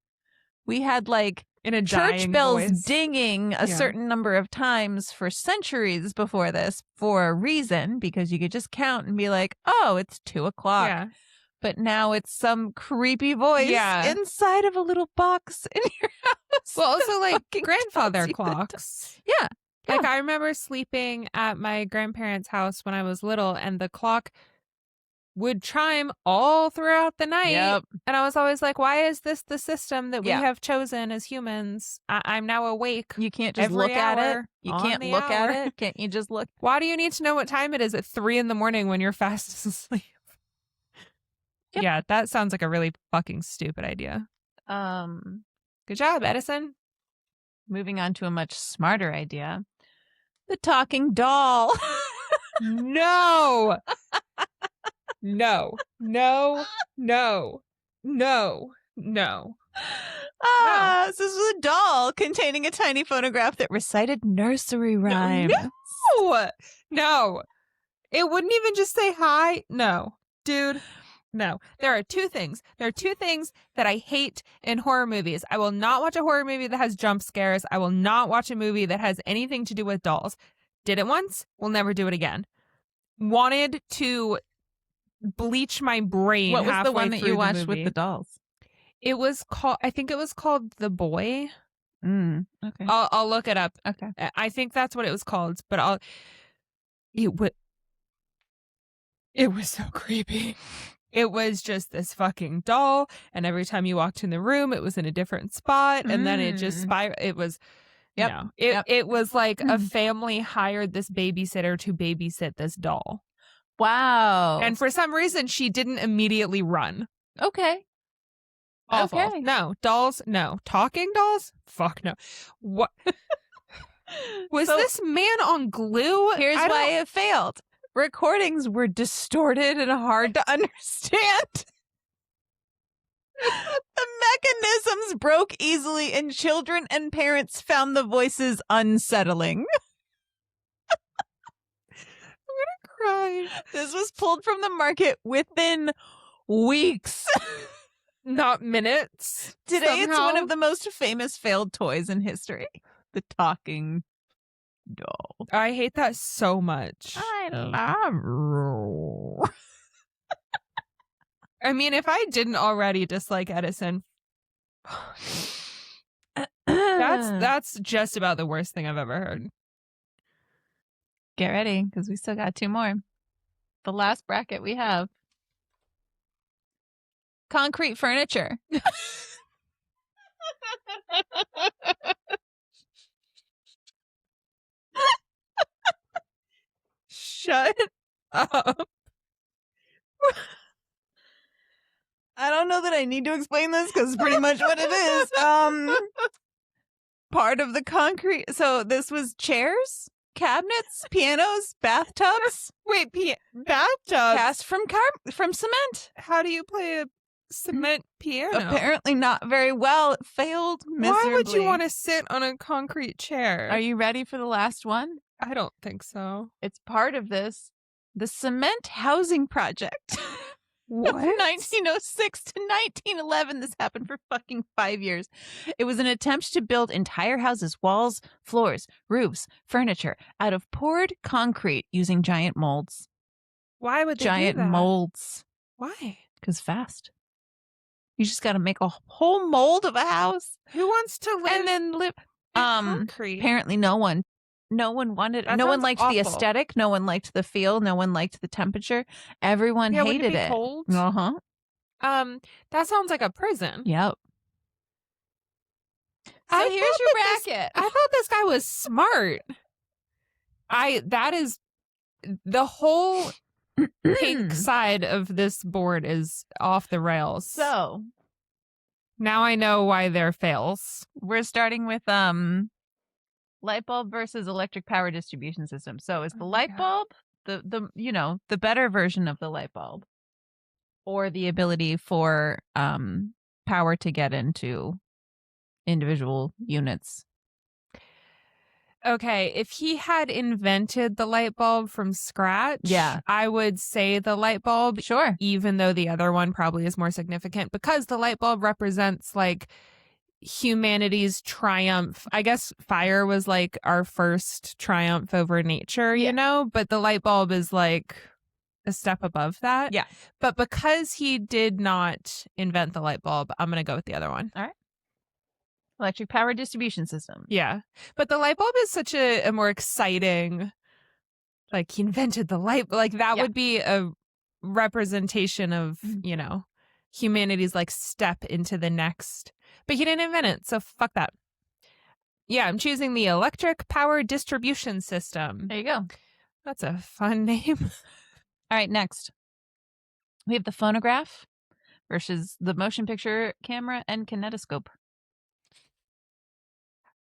We had like in a church bells voice. Dinging a certain number of times for centuries before this for a reason, because you could just count and be like, oh, it's 2:00. Yeah. But now it's some creepy voice inside of a little box in your house. Well, also like grandfather clocks. Yeah. Like I remember sleeping at my grandparents' house when I was little and the clock would chime all throughout the night. Yep. And I was always like, why is this the system that we have chosen as humans? I'm now awake. You can't just look at it. You can't look at it. Can't you just look? Why do you need to know what time it is at 3 a.m. when you're fast asleep? Yep. Yeah, that sounds like a really fucking stupid idea. Good job, Edison. Moving on to a much smarter idea. The talking doll. No. No. No. No. No. No. This was a doll containing a tiny phonograph that recited nursery rhymes. No. No. It wouldn't even just say hi. No. Dude. No. There are two things. There are two things that I hate in horror movies. I will not watch a horror movie that has jump scares. I will not watch a movie that has anything to do with dolls. Did it once. Will never do it again. Wanted to bleach my brain. What was the one that you watched with the dolls? It was called, I think it was called The Boy. Okay. I'll look it up. Okay. I think that's what it was called, but it was so creepy. It was just this fucking doll, and every time you walked in the room, it was in a different spot, and then it just it was Yep. No. Yep. It was like a family hired this babysitter to babysit this doll. Wow. And for some reason, she didn't immediately run. Okay. Awful. Okay. No. Dolls? No. Talking dolls? Fuck no. What? Was this man on glue? Here's why it failed. Recordings were distorted and hard to understand. The mechanisms broke easily, and children and parents found the voices unsettling. I'm gonna cry. This was pulled from the market within weeks. Not minutes. Today, somehow. It's one of the most famous failed toys in history. The talking doll. I hate that so much. I love you. I mean, if I didn't already dislike Edison, that's just about the worst thing I've ever heard. Get ready, because we still got 2 more. The last bracket we have. Concrete furniture. Shut up. I don't know that I need to explain this because it's pretty much what it is. Part of the concrete. So this was chairs, cabinets, pianos, bathtubs. Wait, bathtubs? Cast from cement. How do you play a cement piano? Apparently not very well. It failed miserably. Why would you want to sit on a concrete chair? Are you ready for the last one? I don't think so. It's part of this. The cement housing project. What? 1906 to 1911. This happened for fucking 5 years. It was an attempt to build entire houses, walls, floors, roofs, furniture out of poured concrete using giant molds. Why would they Giant do that? molds. Why? Because fast. You just got to make a whole mold of a house. Who wants to live and then live. in concrete? Apparently no one. No one wanted. That no one sounds liked awful. the aesthetic. No one liked the feel. No one liked the temperature. Everyone Wouldn't hated it. Be it. Cold? Uh-huh. That sounds like a prison. Yep. So here's your bracket. I thought this guy was smart. That is the whole pink side of this board is off the rails. So now I know why they're fails. We're starting with light bulb versus electric power distribution system. So is the light bulb the better version of the light bulb, or the ability for power to get into individual units? Okay, if he had invented the light bulb from scratch, I would say the light bulb. Sure. Even though the other one probably is more significant, because the light bulb represents like humanity's triumph. I guess fire was like our first triumph over nature, you know, but the light bulb is like a step above that. Yeah. But because he did not invent the light bulb, I'm going to go with the other one. All right. Electric power distribution system. Yeah. But the light bulb is such a more exciting, like he invented the light, like that would be a representation of, you know, humanity's like step into the next. But he didn't invent it, so fuck that. Yeah, I'm choosing the electric power distribution system. There you go. That's a fun name. All right, next. We have the phonograph versus the motion picture camera and kinetoscope.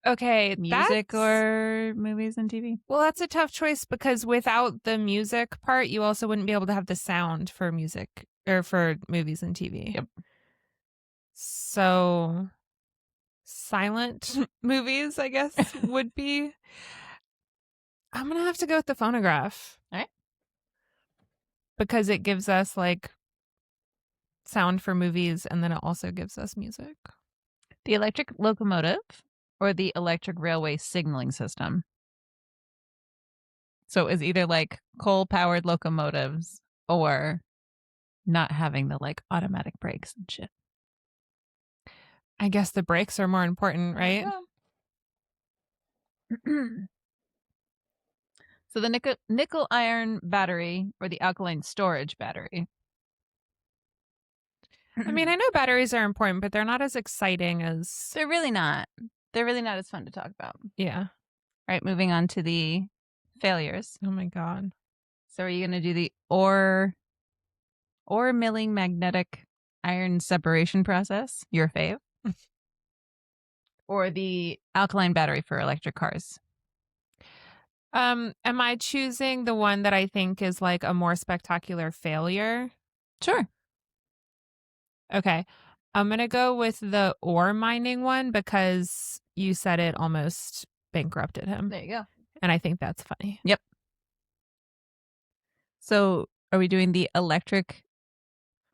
Okay, music or movies and TV? Well, that's a tough choice because without the music part, you also wouldn't be able to have the sound for music or for movies and TV. Yep. So silent movies, I guess, would be. I'm going to have to go with the phonograph. All right. Because it gives us like sound for movies and then it also gives us music. The electric locomotive or the electric railway signaling system? So it's either like coal-powered locomotives or not having the like automatic brakes and shit. I guess the brakes are more important, right? So the nickel iron battery or the alkaline storage battery? I mean, I know batteries are important, but they're not as exciting as... They're really not. They're really not as fun to talk about. Yeah. All right, moving on to the failures. Oh my God. So are you going to do the ore milling magnetic iron separation process, your fave, or the alkaline battery for electric cars? Am I choosing the one that I think is like a more spectacular failure? Sure. Okay. I'm going to go with the ore mining one because you said it almost bankrupted him. There you go. And I think that's funny. Yep. So are we doing the electric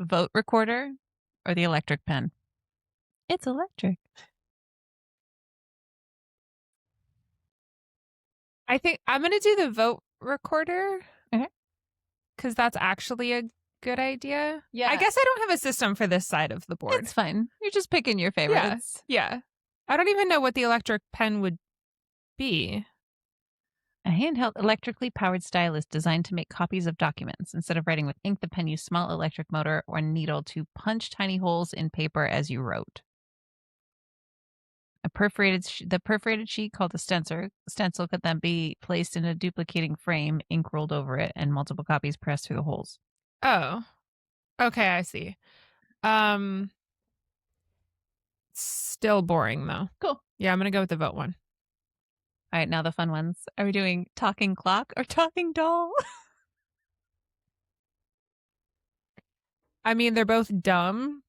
vote recorder or the electric pen? It's electric. I think I'm going to do the vote recorder. Okay. Because that's actually a good idea. Yeah. I guess I don't have a system for this side of the board. It's fine. You're just picking your favorites. Yeah. I don't even know what the electric pen would be. A handheld electrically powered stylus designed to make copies of documents. Instead of writing with ink, the pen used small electric motor or needle to punch tiny holes in paper as you wrote. The perforated sheet called a stencil could then be placed in a duplicating frame, ink rolled over it, and multiple copies pressed through the holes. Oh. Okay, I see. Still boring though. Cool. Yeah, I'm going to go with the vote one. All right, now the fun ones. Are we doing talking clock or talking doll? I mean, they're both dumb.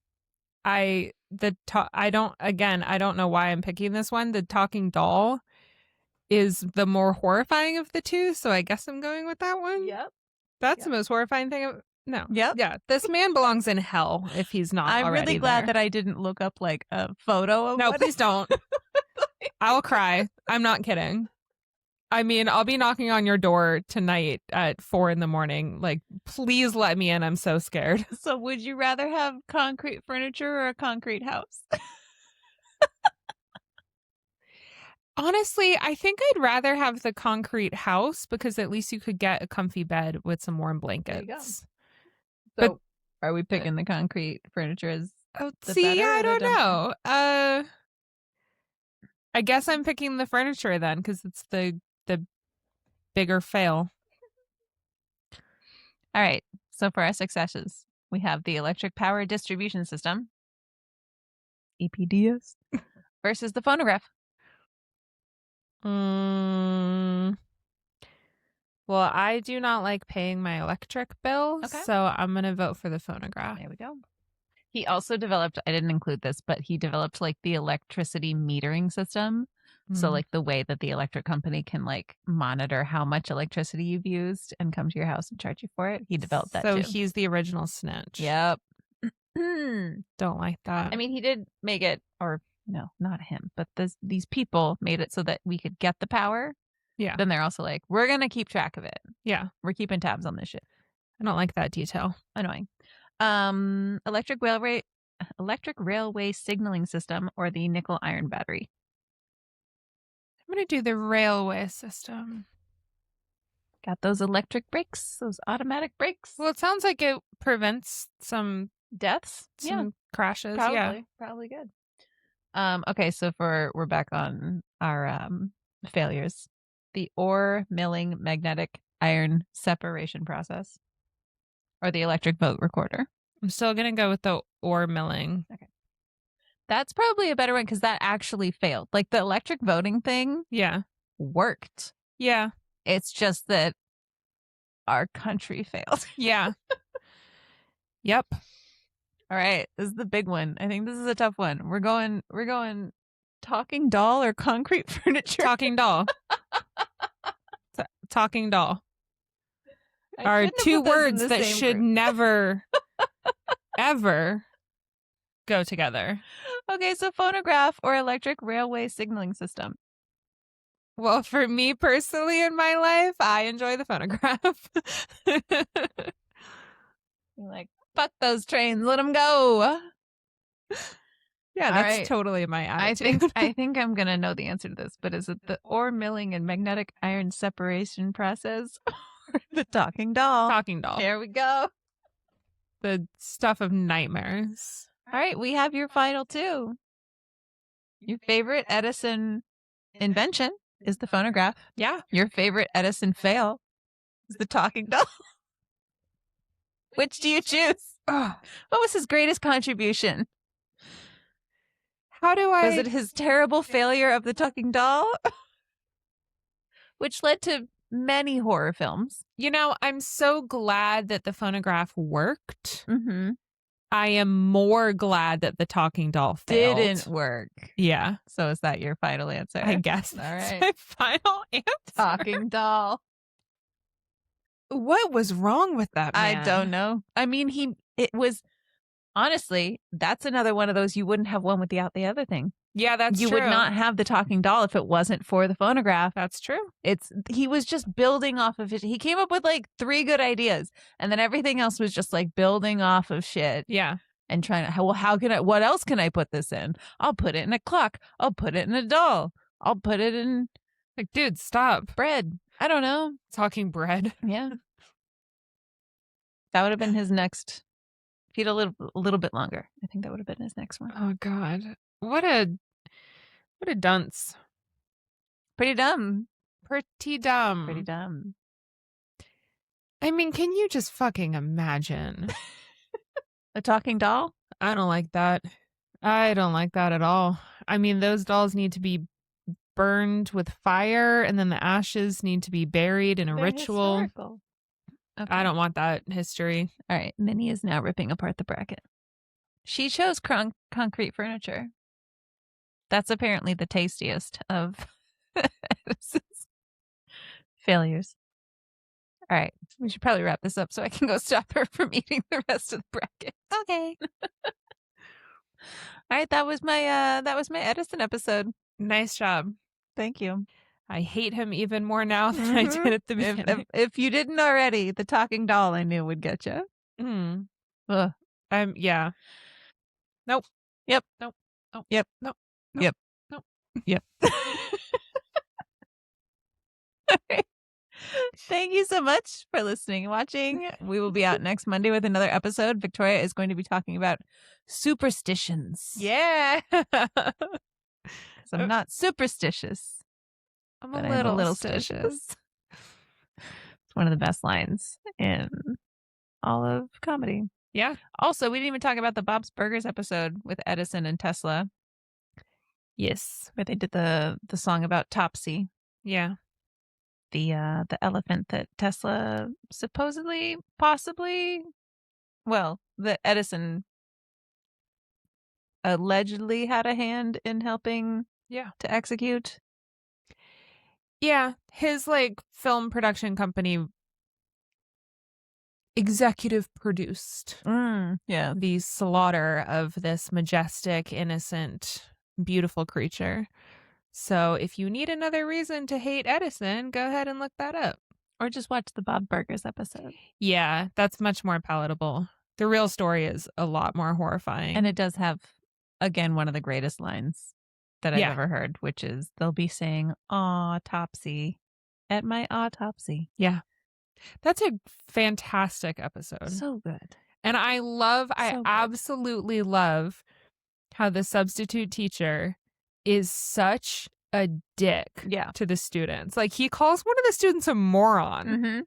I don't know why I'm picking this one. The talking doll is the more horrifying of the two, so I guess I'm going with that one. Yep. That's the most horrifying thing. No. Yep. Yeah. This man belongs in hell if he's not I'm already really glad there. that I didn't look up like a photo of No, what please don't. I'll cry. I'm not kidding. I mean, I'll be knocking on your door tonight at 4 a.m. Like, please let me in. I'm so scared. So would you rather have concrete furniture or a concrete house? Honestly, I think I'd rather have the concrete house because at least you could get a comfy bed with some warm blankets. So are we picking the concrete furniture as Oh, the see, better yeah, I or the don't dumber? know. I guess I'm picking the furniture then because it's the bigger fail. All right. So for our successes, we have the electric power distribution system, EPDS, versus the phonograph. Well, I do not like paying my electric bill, so I'm going to vote for the phonograph. There we go. He also developed, I didn't include this, but he developed like the electricity metering system. So like the way that the electric company can like monitor how much electricity you've used and come to your house and charge you for it. He developed that so too. He's the original snitch. Yep. Don't like that. I mean, he did make it, or no, not him, but these people made it so that we could get the power. Yeah. Then they're also like, we're going to keep track of it. Yeah. We're keeping tabs on this shit. I don't like that detail. Annoying. Electric railway signaling system or the nickel iron battery. I'm going to do the railway system. Got those electric brakes, those automatic brakes. Well, it sounds like it prevents some deaths, some crashes. Probably, yeah. Probably good. Okay, so we're back on our failures. The ore milling magnetic iron separation process or the electric vote recorder. I'm still going to go with the ore milling. Okay. That's probably a better one because that actually failed. Like the electric voting thing worked. Yeah. It's just that our country failed. Yeah. Yep. All right. This is the big one. I think this is a tough one. We're going talking doll or concrete furniture? Talking doll. Talking doll. Are two words that should never, ever go together. Okay, so phonograph or electric railway signaling system? Well, for me personally in my life, I enjoy the phonograph. You're like, fuck those trains, let them go. Yeah, that's totally my attitude. I think I'm going to know the answer to this, but is it the ore milling and magnetic iron separation process or the talking doll? Talking doll. There we go. The stuff of nightmares. All right, we have your final two. Your favorite Edison invention is the phonograph. Yeah. Your favorite Edison fail is the talking doll. Which do you choose? Oh, What was his greatest contribution? how do I? Was it his terrible failure of the talking doll? Which led to many horror films. You know, I'm so glad that the phonograph worked. Mm-hmm. I am more glad that the talking doll failed. Didn't work. Yeah. So is that your final answer? I guess All that's right. my final answer. Talking doll. What was wrong with that man? I don't know. I mean, it was, honestly, that's another one of those you wouldn't have one without the other thing. Yeah, that's you true. would not have the talking doll if it wasn't for the phonograph. That's true. He was just building off of it. He came up with like 3 good ideas, and then everything else was just like building off of shit. Yeah. And trying to, well, what else can I put this in? I'll put it in a clock. I'll put it in a doll. I'll put it in Like, dude, stop. bread. I don't know. Talking bread. Yeah. That would have been his next. If he had a little bit longer, I think that would have been his next one. Oh God. What a dunce. Pretty dumb. Pretty dumb. Pretty dumb. I mean, can you just fucking imagine? A talking doll? I don't like that. I don't like that at all. I mean, those dolls need to be burned with fire, and then the ashes need to be buried in a They're ritual. historical. Okay. I don't want that history. All right. Minnie is now ripping apart the bracket. She chose concrete furniture. That's apparently the tastiest of Edison's failures. All right. We should probably wrap this up so I can go stop her from eating the rest of the bracket. Okay. All right. That was my Edison episode. Nice job. Thank you. I hate him even more now than I did at the beginning. If you didn't already, the talking doll I knew would get you. Mm. Ugh. Yeah. Nope. Yep. Nope. Nope. Yep. Nope. Yep. Nope. Yep. Thank you so much for listening and watching. We will be out next Monday with another episode. Victoria is going to be talking about superstitions. Yeah. I'm not superstitious. I'm but a I'm little stitious. stitious. It's one of the best lines in all of comedy. Yeah. Also, we didn't even talk about the Bob's Burgers episode with Edison and Tesla, Yes. where they did the song about Topsy. Yeah. The elephant that Tesla supposedly, possibly, well, that Edison allegedly had a hand in helping to execute. Yeah. His film production company executive produced the slaughter of this majestic, innocent, beautiful creature. So if you need another reason to hate Edison, go ahead and look that up. Or just watch the Bob Burgers episode. Yeah, that's much more palatable. The real story is a lot more horrifying. And it does have, again, one of the greatest lines that I've ever heard, which is they'll be saying, autopsy at my autopsy. Yeah. That's a fantastic episode. So good. And I absolutely love how the substitute teacher is such a dick to the students. Like, he calls one of the students a moron. Mm-hmm.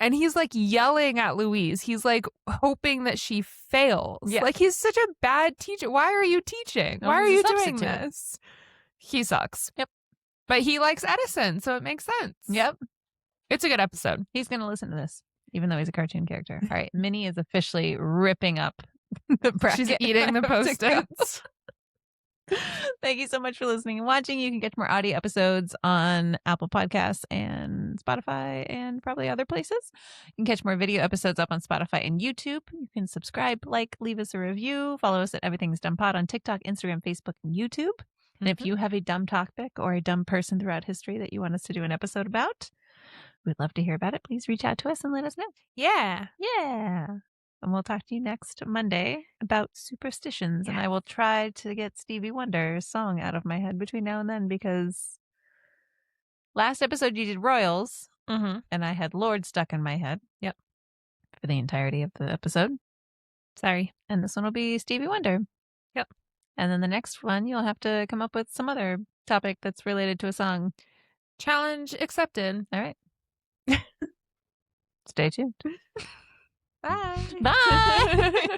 And he's yelling at Louise. He's hoping that she fails. Yeah. Like, he's such a bad teacher. Why are you teaching? Why are you doing this? He sucks. Yep. But he likes Edison, so it makes sense. Yep. It's a good episode. He's going to listen to this, even though he's a cartoon character. All right. Minnie is officially ripping up the bracket. She's eating the Post-its. Thank you so much for listening and watching. You can get more audio episodes on Apple Podcasts and Spotify and probably other places. You can catch more video episodes up on Spotify and YouTube. You can subscribe, leave us a review, follow us at Everything's Dumb Pod on TikTok, Instagram, Facebook, and YouTube. And if you have a dumb topic or a dumb person throughout history that you want us to do an episode about, we'd love to hear about it. Please reach out to us and let us know. Yeah. Yeah. And we'll talk to you next Monday about superstitions. And I will try to get Stevie Wonder's song out of my head between now and then, because last episode you did Royals and I had Lord stuck in my head. Yep. For the entirety of the episode. Sorry. And this one will be Stevie Wonder. Yep. And then the next one, you'll have to come up with some other topic that's related to a song. Challenge accepted. All right. Stay tuned. Bye. Bye.